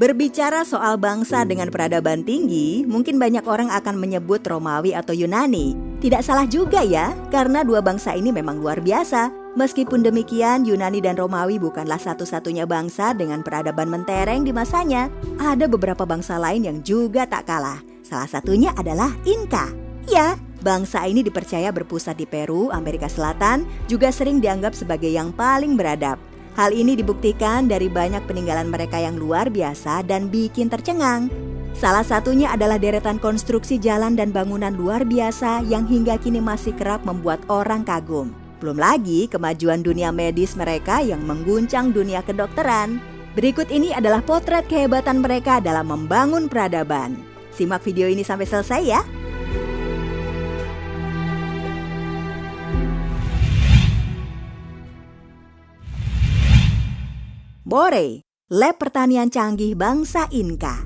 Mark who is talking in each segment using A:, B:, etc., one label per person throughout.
A: Berbicara soal bangsa dengan peradaban tinggi, mungkin banyak orang akan menyebut Romawi atau Yunani. Tidak salah juga ya, karena dua bangsa ini memang luar biasa. Meskipun demikian, Yunani dan Romawi bukanlah satu-satunya bangsa dengan peradaban mentereng di masanya. Ada beberapa bangsa lain yang juga tak kalah. Salah satunya adalah Inka. Ya, bangsa ini dipercaya berpusat di Peru, Amerika Selatan, juga sering dianggap sebagai yang paling beradab. Hal ini dibuktikan dari banyak peninggalan mereka yang luar biasa dan bikin tercengang. Salah satunya adalah deretan konstruksi jalan dan bangunan luar biasa yang hingga kini masih kerap membuat orang kagum. Belum lagi kemajuan dunia medis mereka yang mengguncang dunia kedokteran. Berikut ini adalah potret kehebatan mereka dalam membangun peradaban. Simak video ini sampai selesai ya. Moray, lab pertanian canggih bangsa Inka.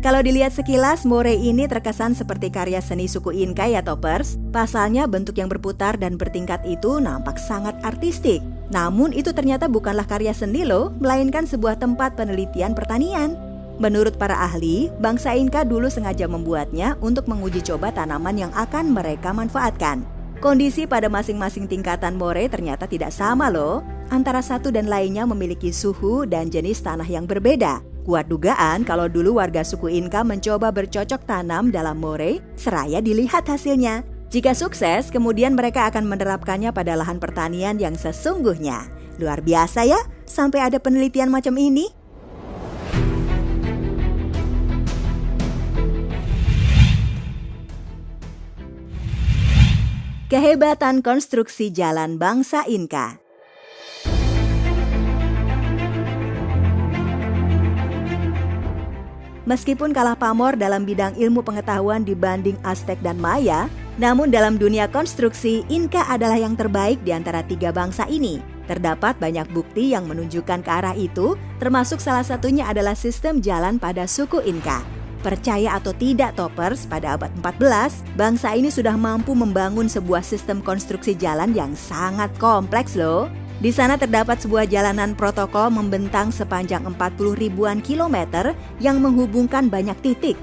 A: Kalau dilihat sekilas, Moray ini terkesan seperti karya seni suku Inka ya Toppers. Pasalnya bentuk yang berputar dan bertingkat itu nampak sangat artistik. Namun itu ternyata bukanlah karya seni loh, melainkan sebuah tempat penelitian pertanian. Menurut para ahli, bangsa Inka dulu sengaja membuatnya untuk menguji coba tanaman yang akan mereka manfaatkan. Kondisi pada masing-masing tingkatan Moray ternyata tidak sama loh. Antara satu dan lainnya memiliki suhu dan jenis tanah yang berbeda. Kuat dugaan kalau dulu warga suku Inka mencoba bercocok tanam dalam Moray, seraya dilihat hasilnya. Jika sukses, kemudian mereka akan menerapkannya pada lahan pertanian yang sesungguhnya. Luar biasa ya, sampai ada penelitian macam ini. Kehebatan konstruksi jalan bangsa Inka. Meskipun kalah pamor dalam bidang ilmu pengetahuan dibanding Aztec dan Maya, namun dalam dunia konstruksi, Inka adalah yang terbaik di antara tiga bangsa ini. Terdapat banyak bukti yang menunjukkan ke arah itu, termasuk salah satunya adalah sistem jalan pada suku Inka. Percaya atau tidak Toppers, pada abad 14, bangsa ini sudah mampu membangun sebuah sistem konstruksi jalan yang sangat kompleks loh. Di sana terdapat sebuah jalanan protokol membentang sepanjang 40 ribuan kilometer yang menghubungkan banyak titik.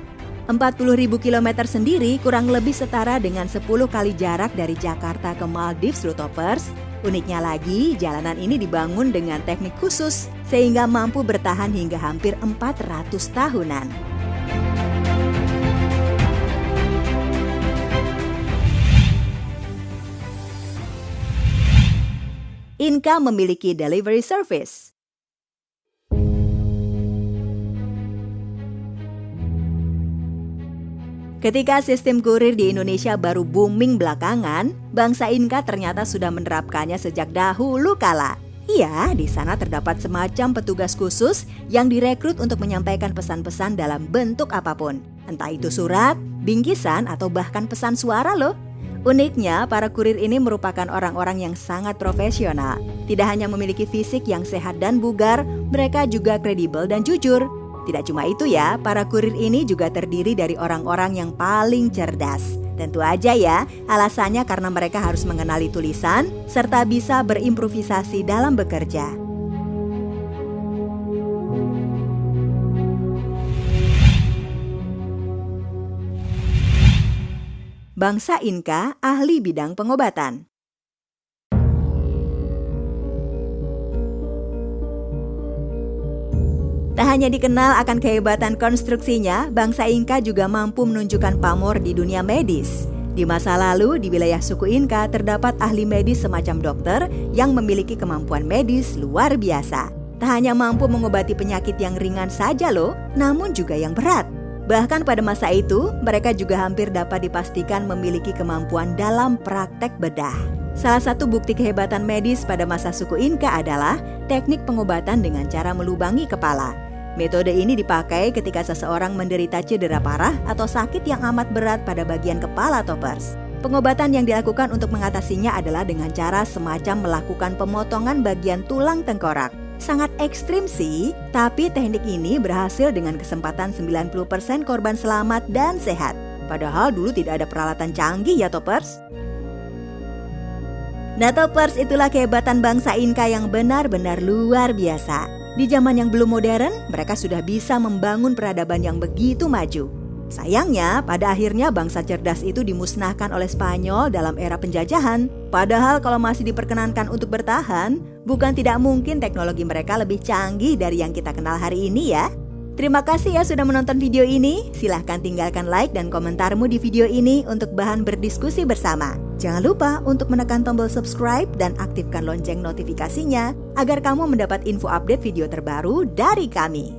A: 40 ribu kilometer sendiri kurang lebih setara dengan 10 kali jarak dari Jakarta ke Maldives loh Toppers. Uniknya lagi, jalanan ini dibangun dengan teknik khusus sehingga mampu bertahan hingga hampir 400 tahunan. Inka memiliki delivery service. Ketika sistem kurir di Indonesia baru booming belakangan, bangsa Inka ternyata sudah menerapkannya sejak dahulu kala. Iya, di sana terdapat semacam petugas khusus yang direkrut untuk menyampaikan pesan-pesan dalam bentuk apapun. Entah itu surat, bingkisan, atau bahkan pesan suara loh. Uniknya, para kurir ini merupakan orang-orang yang sangat profesional. Tidak hanya memiliki fisik yang sehat dan bugar, mereka juga kredibel dan jujur. Tidak cuma itu ya, para kurir ini juga terdiri dari orang-orang yang paling cerdas. Tentu aja ya, alasannya karena mereka harus mengenali tulisan, serta bisa berimprovisasi dalam bekerja. Bangsa Inka, ahli bidang pengobatan. Tak hanya dikenal akan kehebatan konstruksinya, bangsa Inka juga mampu menunjukkan pamor di dunia medis. Di masa lalu, di wilayah suku Inka terdapat ahli medis semacam dokter yang memiliki kemampuan medis luar biasa. Tak hanya mampu mengobati penyakit yang ringan saja loh, namun juga yang berat. Bahkan pada masa itu, mereka juga hampir dapat dipastikan memiliki kemampuan dalam praktek bedah. Salah satu bukti kehebatan medis pada masa suku Inka adalah teknik pengobatan dengan cara melubangi kepala. Metode ini dipakai ketika seseorang menderita cedera parah atau sakit yang amat berat pada bagian kepala Toppers. Pengobatan yang dilakukan untuk mengatasinya adalah dengan cara semacam melakukan pemotongan bagian tulang tengkorak. Sangat ekstrim sih, tapi teknik ini berhasil dengan kesempatan 90% korban selamat dan sehat. Padahal dulu tidak ada peralatan canggih ya Toppers. Natopers itulah kehebatan bangsa Inka yang benar-benar luar biasa. Di zaman yang belum modern, mereka sudah bisa membangun peradaban yang begitu maju. Sayangnya, pada akhirnya bangsa cerdas itu dimusnahkan oleh Spanyol dalam era penjajahan. Padahal kalau masih diperkenankan untuk bertahan, bukan tidak mungkin teknologi mereka lebih canggih dari yang kita kenal hari ini ya. Terima kasih ya sudah menonton video ini. Silahkan tinggalkan like dan komentarmu di video ini untuk bahan berdiskusi bersama. Jangan lupa untuk menekan tombol subscribe dan aktifkan lonceng notifikasinya agar kamu mendapat info update video terbaru dari kami.